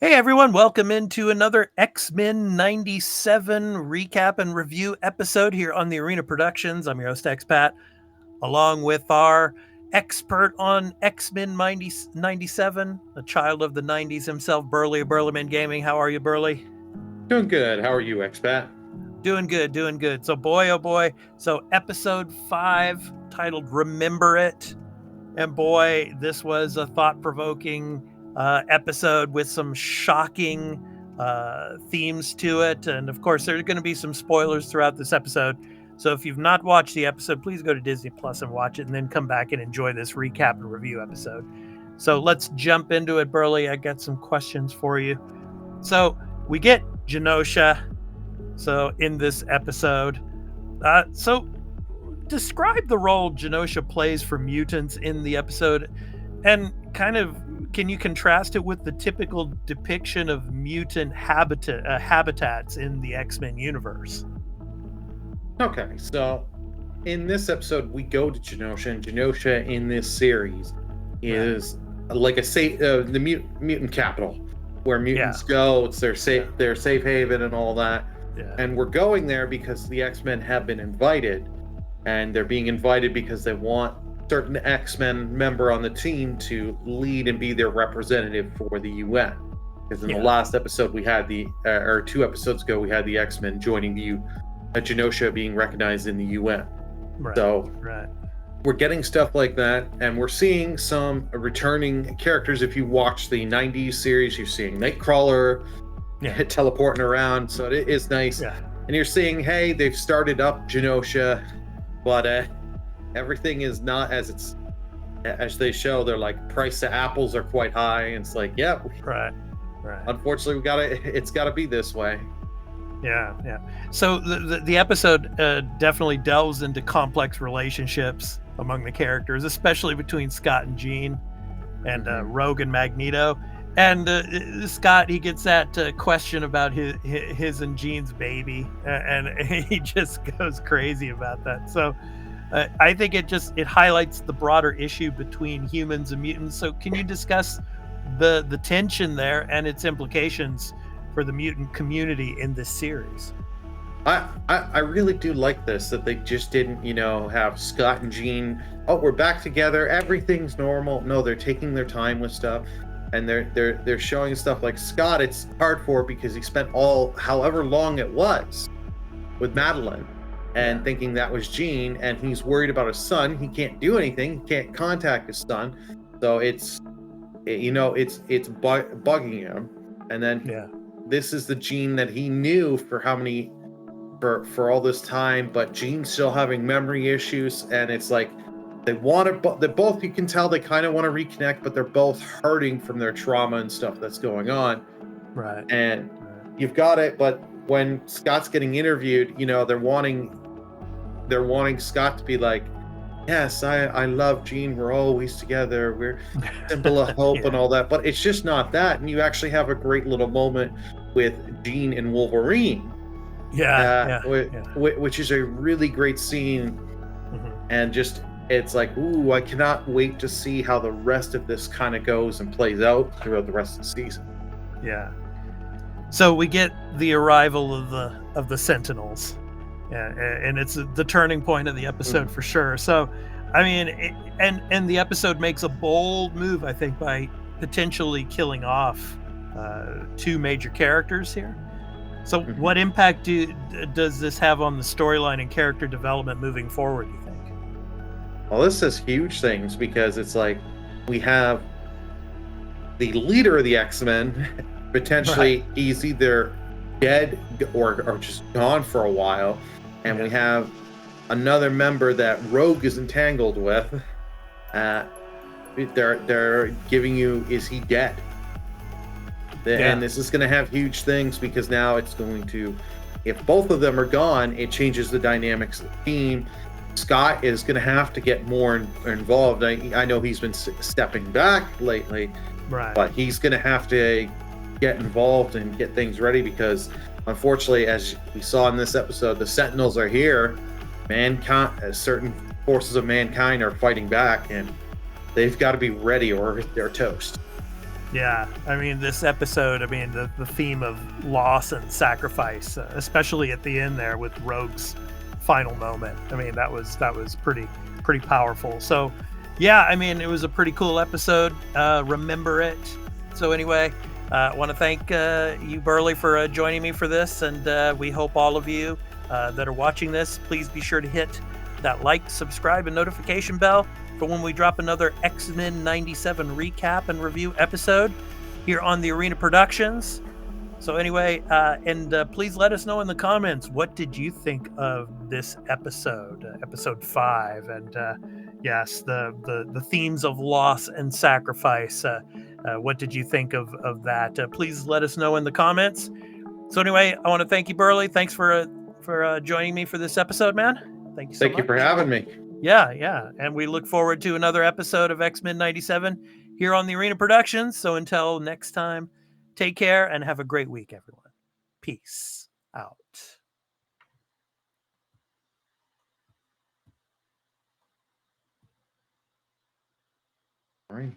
Hey everyone, welcome into another X-Men 97 recap and review episode here on the Arena Productions. I'm your host, X-Pat, along with our expert on X-Men 97, a child of the 90s himself, Burley of Burlerman Gaming. How are you, Burley? Doing good. How are you, Expat? Doing good, doing good. So boy, oh boy, so episode 5, titled Remember It. And boy, this was a thought-provoking episode with some shocking themes to it. And of course, there are going to be some spoilers throughout this episode. So if you've not watched the episode, please go to Disney Plus and watch it, and then come back and enjoy this recap and review episode. So let's jump into it, Burley. I got some questions for you. So we get Genosha. So in this episode, describe the role Genosha plays for mutants in the episode, and kind of can you contrast it with the typical depiction of mutant habitats in the X-Men universe? Okay, so in this episode, we go to Genosha, and Genosha in this series is like the mutant capital where mutants go. It's their safe haven and all that. Yeah. And we're going there because the X-Men have been invited, and they're being invited because they want certain X-Men member on the team to lead and be their representative for the UN. Because in the last episode we had or 2 episodes ago, we had the X-Men joining the Genosha being recognized in the UN. We're getting stuff like that, and we're seeing some returning characters. If you watch the 90s series, you're seeing Nightcrawler teleporting around, so it is nice. And you're seeing, hey, they've started up Genosha, but everything is not as they show. They're like, price of apples are quite high, and it's like, right. Unfortunately, it's gotta be this way. Yeah. So the episode definitely delves into complex relationships among the characters, especially between Scott and Jean, and Rogue and Magneto. And Scott, he gets that question about his and Jean's baby, and he just goes crazy about that. So I think it highlights the broader issue between humans and mutants. So can you discuss the tension there and its implications for the mutant community in this series? I really do like this, that they just didn't, have Scott and Jean, oh, we're back together, everything's normal. No, they're taking their time with stuff, and they're showing stuff like Scott. It's hard for because he spent however long it was with Madeline and thinking that was Jean, and he's worried about his son. He can't do anything, he can't contact his son, so it's bugging him. And then this is the Jean that he knew for all this time, but Jean's still having memory issues, and it's like they both, you can tell they kind of want to reconnect, but they're both hurting from their trauma and stuff that's going on. And you've got it, but when Scott's getting interviewed, they're wanting Scott to be like, yes, I love Jean, we're always together, we're symbol of hope and all that, but it's just not that. And you actually have a great little moment with Jean and Wolverine, which is a really great scene. And just, it's like, ooh, I cannot wait to see how the rest of this kind of goes and plays out throughout the rest of the season. So we get the arrival of the Sentinels, and it's the turning point of the episode for sure. So I mean, and the episode makes a bold move, I think, by potentially killing off 2 major characters here. So what impact does this have on the storyline and character development moving forward, you think? Well, this is huge things, because it's like we have the leader of the X-Men potentially he's either dead or just gone for a while, and we have another member that Rogue is entangled with. They're giving you, is he dead? And this is going to have huge things, because now it's going to, if both of them are gone, it changes the dynamics of the team. Scott is going to have to get more involved. I know he's been stepping back lately, but he's going to have to get involved and get things ready, because unfortunately, as we saw in this episode, the Sentinels are here. Certain forces of mankind are fighting back, and they've got to be ready or they're toast. Yeah, I mean, this episode, I mean, the theme of loss and sacrifice, especially at the end there with Rogue's final moment. I mean, that was pretty powerful. So, yeah, I mean, it was a pretty cool episode. Remember it. So anyway, I want to thank you, Burley, for joining me for this, and we hope all of you that are watching this, please be sure to hit that like, subscribe, and notification bell for when we drop another X-Men 97 recap and review episode here on the Arena Productions. So anyway, and please let us know in the comments, what did you think of this episode, episode 5, and yes, the themes of loss and sacrifice. What did you think of that? Please let us know in the comments. So anyway, I want to thank you, Burley. Thanks for joining me for this episode, man. Thank you so much. Thank you for having me. Yeah. And we look forward to another episode of X-Men 97 here on the Arena Productions. So until next time, take care and have a great week, everyone. Peace out. All right.